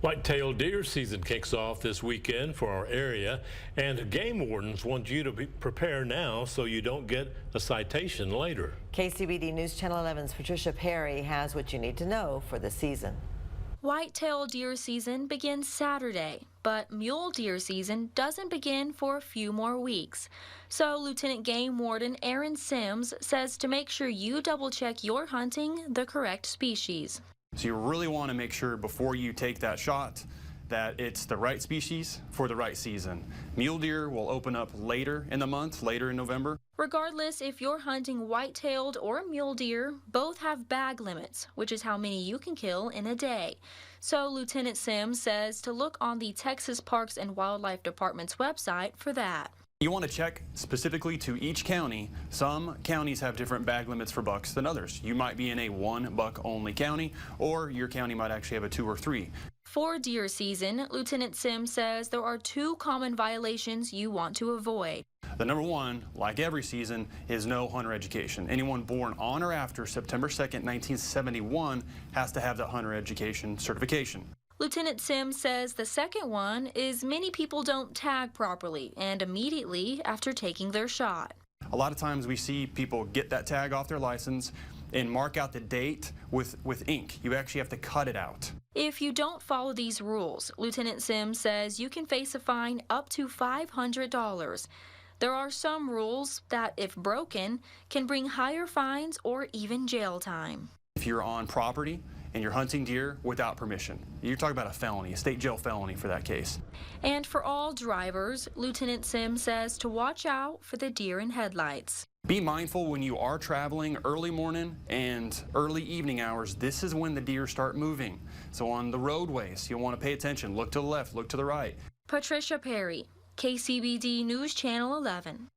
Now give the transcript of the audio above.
White-tailed deer season kicks off this weekend for our area, and game wardens want you to prepare now so you don't get a citation later. KCBD News Channel 11's Patricia Perry has what you need to know for the season. White-tailed deer season begins Saturday, but mule deer season doesn't begin for a few more weeks. So Lieutenant Game Warden Aaron Sims says to make sure you double-check you're hunting the correct species. So you really want to make sure before you take that shot that it's the right species for the right season. Mule deer will open up later in the month, later in November. Regardless if you're hunting white-tailed or mule deer, both have bag limits, which is how many you can kill in a day. So Lieutenant Sims says to look on the Texas Parks and Wildlife Department's website for that. You want to check specifically to each county. Some counties have different bag limits for bucks than others. You might be in a 1 buck only county, or your county might actually have a 2 or 3. For deer season, Lieutenant Sims says there are 2 common violations you want to avoid. The number one, like every season, is no hunter education. Anyone born on or after September 2nd, 1971 has to have that hunter education certification. Lieutenant Sims says the second one is many people don't tag properly and immediately after taking their shot. A lot of times we see people get that tag off their license and mark out the date with ink. You actually have to cut it out. If you don't follow these rules, Lieutenant Sims says you can face a fine up to $500. There are some rules that, if broken, can bring higher fines or even jail time. If you're on property and you're hunting deer without permission, you're talking about a felony, a state jail felony for that case. And for all drivers, Lieutenant Sims says to watch out for the deer in headlights. Be mindful when you are traveling early morning and early evening hours. This is when the deer start moving. So on the roadways, you'll want to pay attention. Look to the left, look to the right. Patricia Perry, KCBD News Channel 11.